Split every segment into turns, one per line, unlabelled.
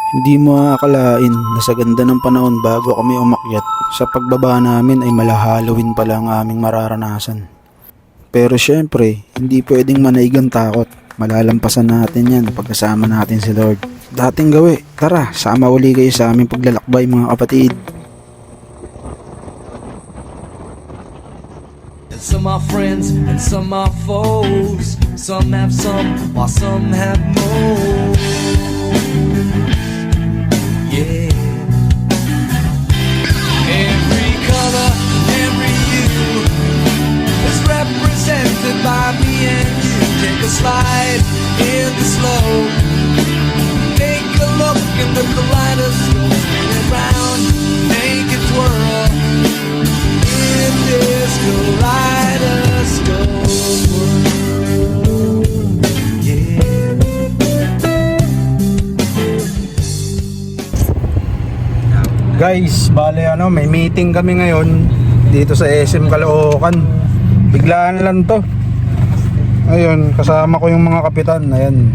Hindi mo aakalain na sa ganda ng panahon bago kami umakyat, sa pagbaba namin ay mala-Halloween pala ang aming mararanasan. Pero syempre, hindi pwedeng manaig ang takot. Malalampasan natin yan pagkasama natin si Lord. Dating gawi, tara, sama uli kayo sa aming paglalakbay mga kapatid.
Some are friends and some are foes. Some have some while some have more. Yeah. Every color, every hue is represented by me and you. Take a slide in the slow. Take a look in the kaleidoscope. Spin it round, make it twirl. In this kaleidoscope world, yeah.
Guys, bale may meeting kami ngayon dito sa SM Caloocan. Biglaan lang to. Ayun, kasama ko yung mga kapitan. Ayan,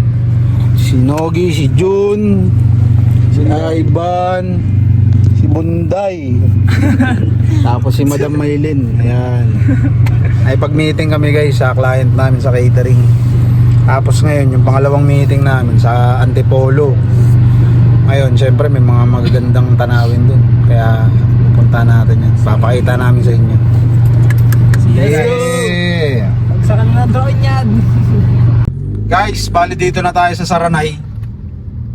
si Nogi, si Jun, si Ivan, si Bunday. Tapos si Madam Maylin. Ayan. Ay pag-meeting kami guys sa client namin sa catering. Tapos ngayon yung pangalawang meeting namin sa Antipolo. Ngayon syempre may mga magagandang tanawin dun. Kaya punta natin yan. Papakita namin sa inyo. Yeah!
Saan na drone yan?
Guys, bali dito na tayo sa Saranay.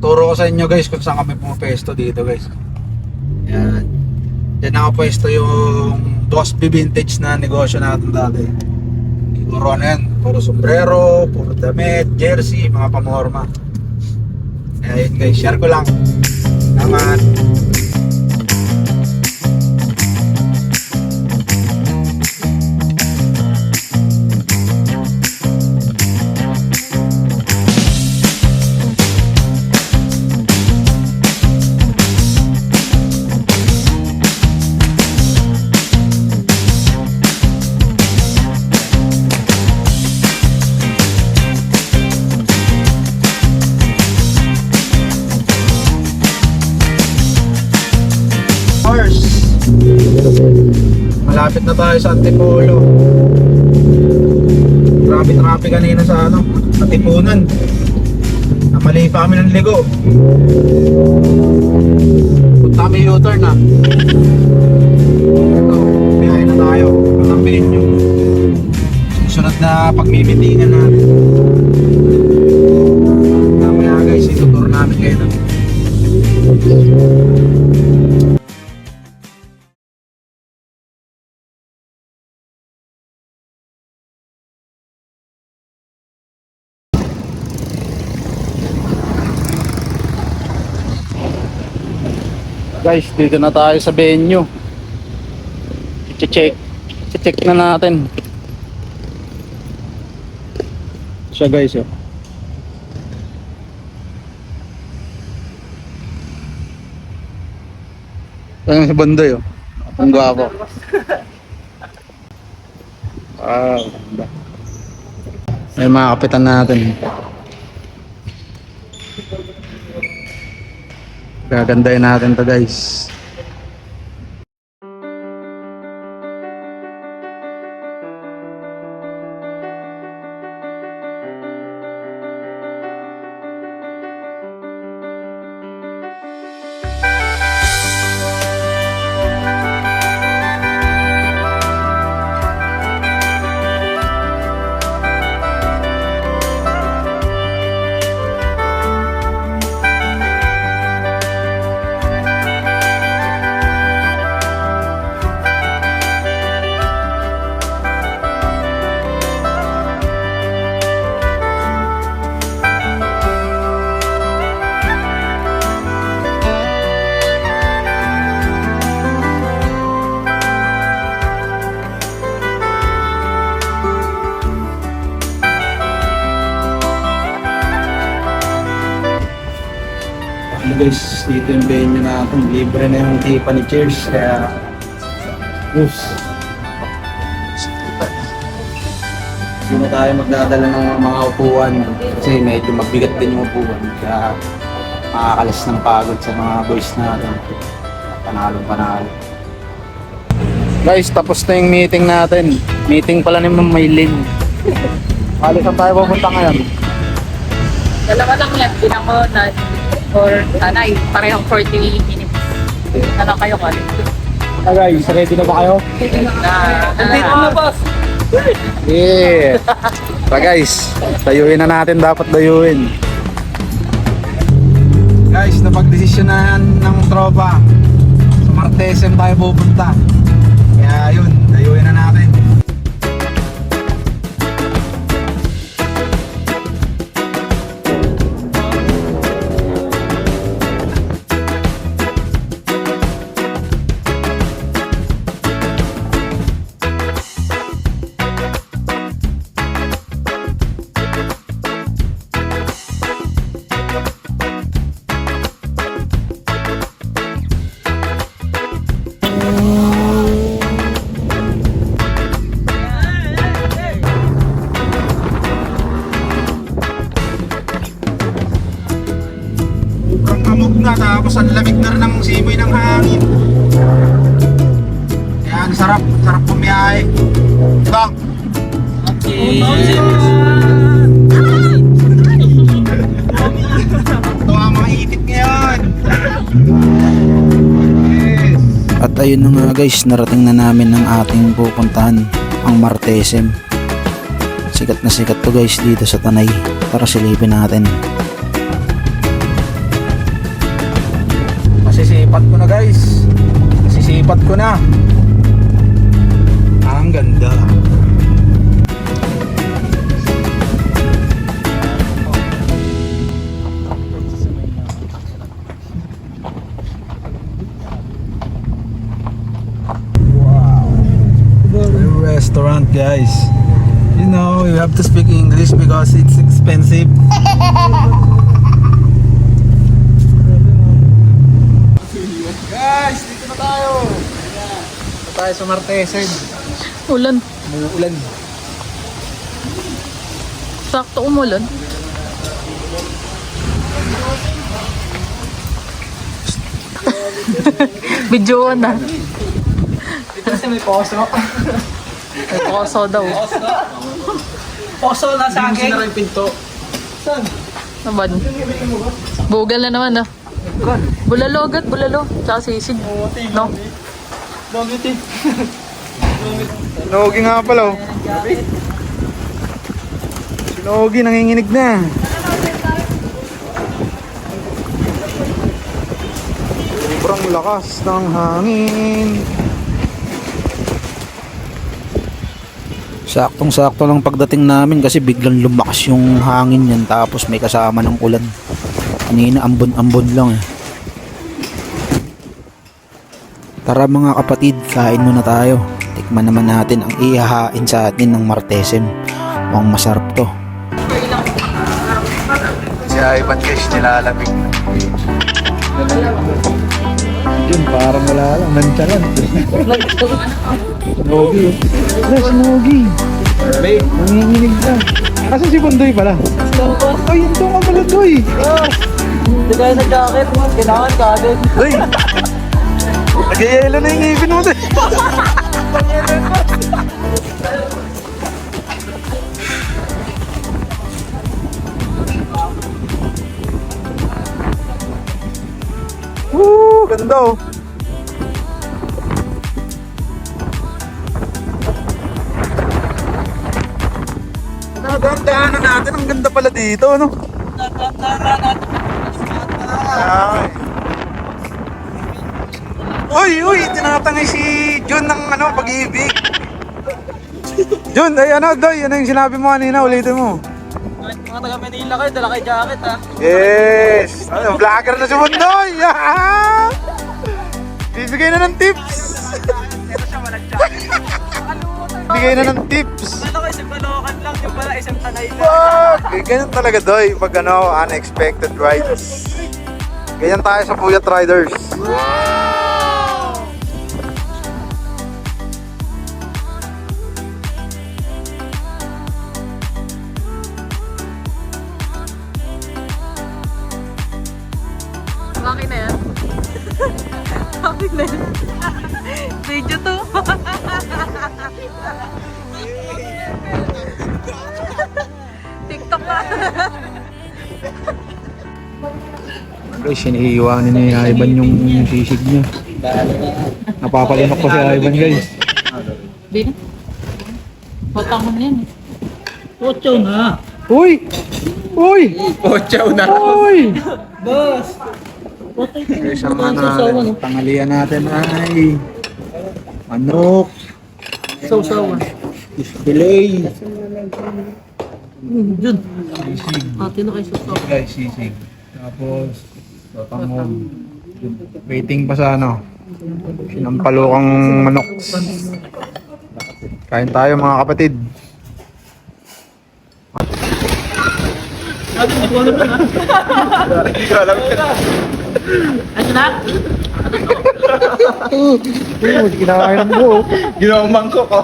Turo ko sa inyo guys kung saan kami pumapesto dito guys. Yan. Yan nakapwesto yung Dosby Vintage na negosyo natin dati. Puro ano yan, puro sombrero, puro damit, jersey, mga pamorma. Ayun guys, share ko lang. Salamat. Malapit na tayo sa Antipolo. Traffic kanina sa Katipunan. Namali pa kami ng ligo. Punta kami U-turn na. Ito, biyahe na tayo. Ang venue. Susunod na pagmimitingan natin. Mamaya guys, itutur namin kayo na. Guys, dito na tayo sa venue. I-check na natin. Siya guys, oh. Ayun si Banday, oh. Ang gwapo. Wow, ganda. Ayun mga kapitan natin. Gagandahin natin to guys. Guys, dito yung venue natin. Libre na yung Tiffany chairs. Kaya hindi na tayo magdadala ng mga upuan kasi medyo mabigat din yung upuan. Kaya makakalas ng pagod sa mga boys natin. Panalo. Guys, tapos na yung meeting natin. Meeting pala ni Ma'am Maylin. Alis saan tayo pupunta ngayon?
Dalawa lang yan, Binangonan or Tanay. Parehong 40 minutes. Ano kayo kali?
Guys, ready na ba kayo?
Dito na boss!
Yeah! Tara guys, dayuin na natin, dapat dayuin. Guys, napagdesisyonan ng tropa. Sa Martesem tayo pupunta. Kaya yun, dayuin na natin. Sobrang kamog na, tapos ang lamig na rin ng simoy ng hangin. Yan, sarap bumiyahe. Diba? Ito ang mga itik ngayon. Yes.
At ayun na nga guys, narating na namin ang ating pupuntahan, ang Martesem. Sikat na sikat to guys dito sa Tanay. Tara silipin natin.
Masisipat ko na guys. Masisipat ko na. Ang ganda. Wow. The restaurant guys. You know, you have to speak English because it's expensive. Guys, dito na tayo. Dito tayo sa Martesem.
Ulan.
Umuulan.
Sakto umulan. Videoan na.
Dito kasi may poso.
May poso daw.
Poso na sa akin.
yung pinto.
Naman. Bugal na naman ah. Bulalo agad, bulalo. Tsaka sisig. No?
Longity.
Sinogi nga pala oh. Sinogi, nanginginig na. Sobrang lakas ng hangin.
Saktong-sakto lang pagdating namin kasi biglang lumakas yung hangin yan tapos may kasama ng ulan. Kanina ambon-ambon lang eh. Tara mga kapatid, kain muna tayo. Tikman naman natin ang ihahain sa atin ng Martesem. Mukhang masarap to.
Si Ivan guys, nilalamig na. Yun, parang wala lang. Nantsalan. Sinogi. Sinogi. Nanginginig na. Asa si Bundoy pala? Ay, yun doon ka pala, Doy.
Hindi tayo sa jacket. Kailangan ka agad.
Doy. Nag-yelo na yung ngipin mo, Doy. Woo! Ganda oh. Daan-daanan natin. Ang ganda pala dito, no? Ay. Uy! Tinatangay si Jun ng pag-ibig. Jun, ay Doy, ano yung sinabi mo kanina? Ulitin mo.
Mga taga Manila kayo, dala kayo jacket ha.
Yes! Vlogger na si Bundoy! Bibigay na ng tips!
Ito siya walang jacket.
Bibigay na ng tips!
Ano kayo, isang Balokan lang, yung pala isang Tanay na.
Fuck! Ganyan talaga, Doy, pag unexpected rides. Ganyan tayo sa Puyat Riders.
Akin na yan. Akin na yan. Video to. TikTok na.
Guys, iniiwanan ni Ivan yung sisig niya. Napapalinok pa si Ivan, guys.
Di na. Hotang mo na yan.
Ocho na.
Uy! Uy!
Ochaw na.
Uy!
Boss.
Guys, ang tangalian natin ay manok,
Sausawan.
fillet,
Diyan. Ate na kayo sausawan.
guys, sisig. Tapos, tatamon. Waiting pa sa ano, sinampalukang manok. Kain tayo mga kapatid.
Ano na?
Kinakain ng buo.
Ginawang mangkok ko.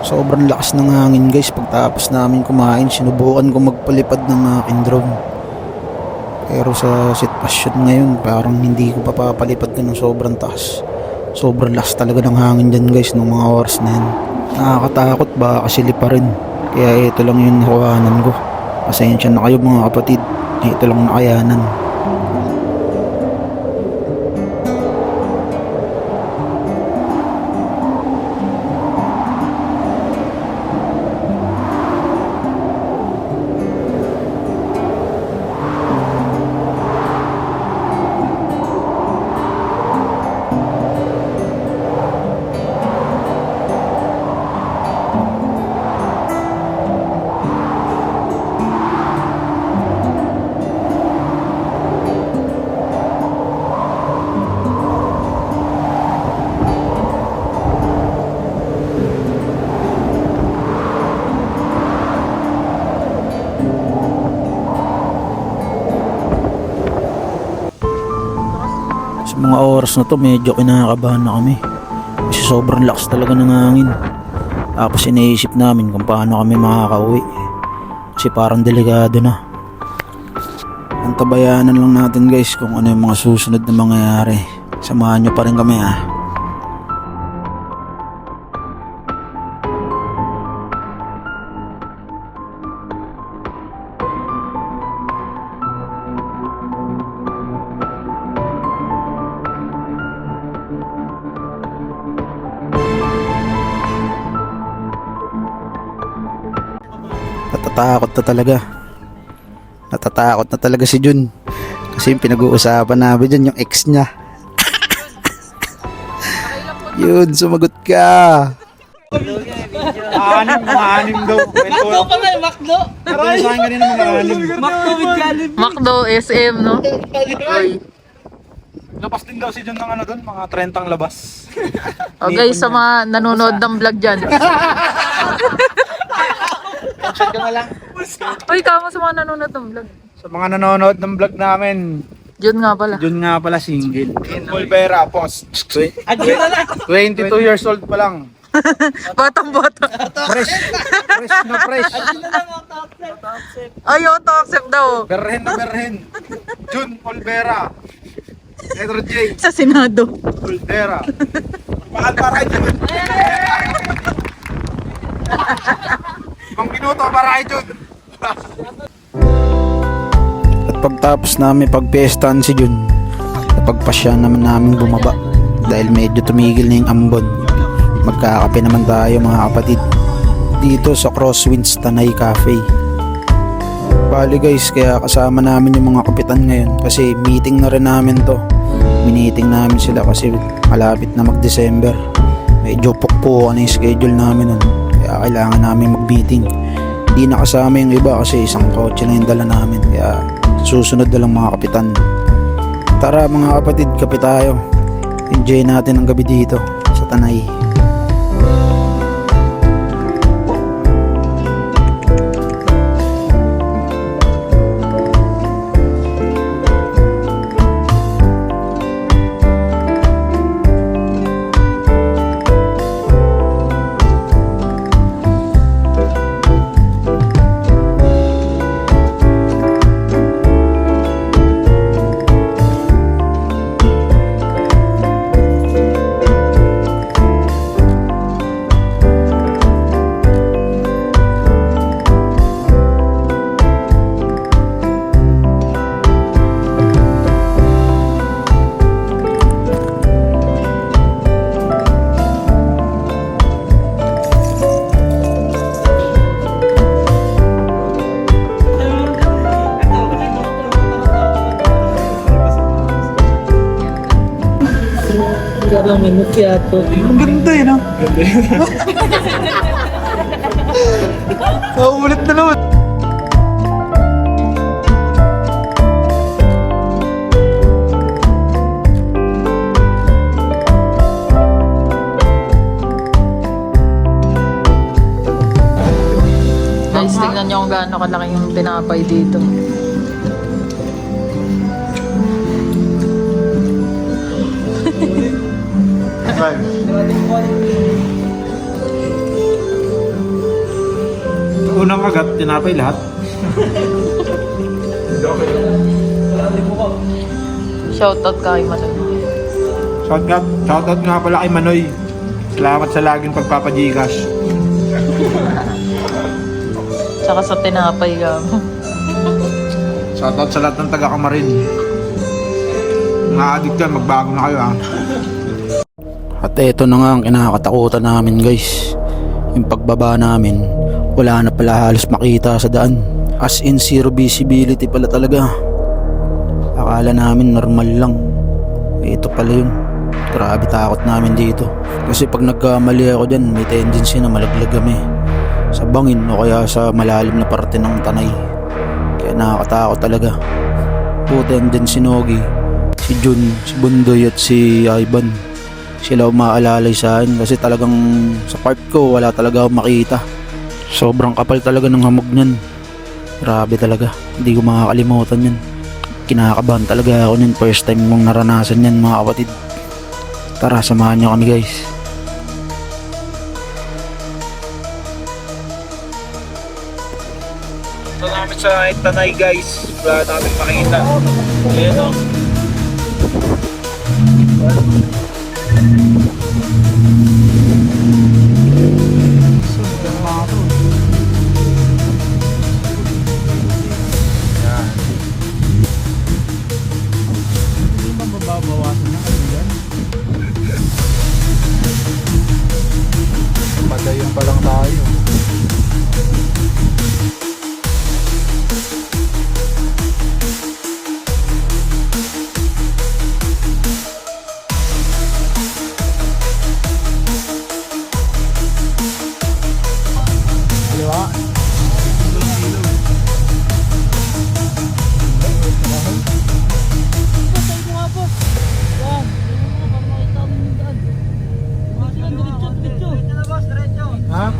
Sobrang lakas ng hangin guys. Pagtapos namin kumain, sinubukan ko magpalipad ng aking drone. Pero sa sitwasyon ngayon, parang hindi ko papapalipad ka ng sobrang taas. Sobrang lakas talaga ng hangin dyan guys nung mga oras na yan. Nakakatakot, baka silip pa rin. Kaya ito lang yung nakuhanan ko. Pasensya na kayo mga kapatid. Ito lang nakayanan. Sa mga oras na to medyo kinakabahan na kami kasi sobrang lakas talaga ng hangin. Tapos iniisip namin kung paano kami makakauwi kasi parang delikado na. Antabayanan lang natin guys kung ano yung mga susunod na mangyayari. Samahan nyo pa rin kami ah. Natatakot na talaga si Jun kasi yung pinag-uusapan namin dyan yung ex niya. Yun, sumagot ka.
Anim daw.
Makdo pa nga, makdo.
Ito sa akin kanina mga anim.
Makdo with Galim.
Macdo, SM, no? Oy.
Labas din daw si John ng ano doon, mga 30 labas.
O guys, sa mga nanonood ng vlog dyan.
Check ka na lang.
Uy, kamo sa mga nanonood ng vlog.
Sa mga nanonood ng vlog namin,
Jun nga pala.
John nga pala single. Olvera, post.
Adiyo na lang.
22 years old pa lang.
Batang-bata.
Fresh. Fresh na fresh.
Ayaw to accept daw.
Berhen na berhen. Jun Olvera. Letter J.
Sa Senado.
Olvera. Mahal para kay Jun. Ibang minuto para kay Jun.
At pagtapos namin pagpiestahan si Jun, napagpasya naman namin bumaba dahil medyo tumigil na yung ambon. Magkakape naman tayo mga kapatid dito sa Crosswinds Tanay Cafe. Bali guys, kaya kasama namin yung mga kapitan ngayon kasi meeting na rin namin to. Miniting namin sila kasi malapit na mag-December. Medyo pukpukan yung schedule namin nun, kaya kailangan namin mag-meeting. Hindi nakasama yung iba kasi isang kotse na yung dala namin, kaya susunod na lang mga kapitan. Tara mga kapatid, kape tayo. Enjoy natin ang gabi dito sa Tanay.
Parang minut yato.
Ang ganda eh, no? Ulit na naman.
Guys, tingnan nyo kung gaano kalaki yung tinapay dito.
Unang kagat, tinapay lahat.
Shoutout kay Manoy.
Shoutout nga pala kay Manoy. Salamat sa laging pagpapajigas.
Tsaka sa tinapay ka.
Shoutout sa lahat ng taga-Kamarin. Mga addict yan, magbago na kayo ha.
At eto na nga ang kinakatakutan namin guys. Yung pagbaba namin, wala na pala halos makita sa daan. As in zero visibility pala talaga. Akala namin normal lang. Ito pala yun. Grabe takot namin dito. Kasi pag nagkamali ako dyan, may tendency na malaglag kami sa bangin o kaya sa malalim na parte ng tanay. Kaya nakakatakot talaga. Buti din si Nogi, si Jun, si Bundoy at si Ivan. Sila umaalalay sa akin kasi talagang sa part ko wala talaga akong makita. Sobrang kapal talaga ng hamog niyan. Grabe talaga, hindi ko makakalimutan yan. Kinakabahan talaga ako niyan, first time mong naranasan yan mga kapatid. Tara, samahan nyo kami guys.
Ito namin sa tanay guys. Wala namin makita. Ayan o. Padayon pa lang tayo. Ha?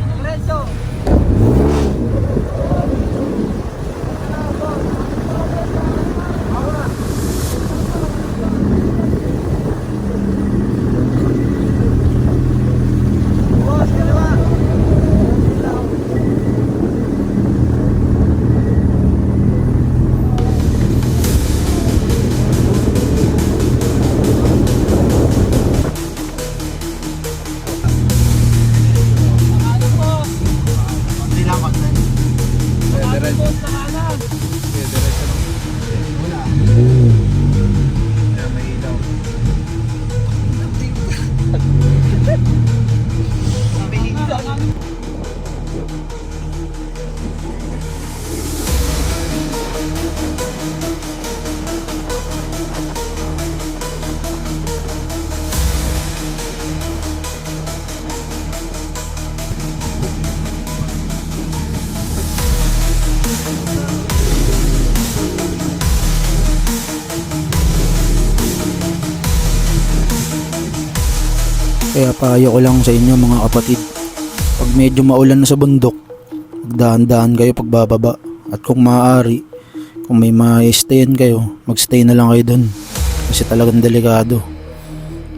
Kaya payo ko lang sa inyo mga kapatid, pag medyo maulan na sa bundok, magdahan-dahan kayo pagbababa. At kung maaari, kung may ma-stayan kayo, magstay na lang kayo dun. Kasi talagang delikado.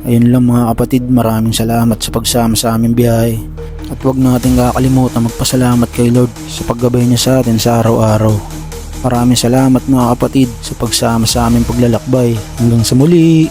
Ayun lang mga kapatid, maraming salamat sa pagsama sa aming biyahe. At huwag natin kakalimutan magpasalamat kay Lord sa paggabay niya sa atin sa araw-araw. Maraming salamat mga kapatid sa pagsama sa aming paglalakbay. Hanggang sa muli!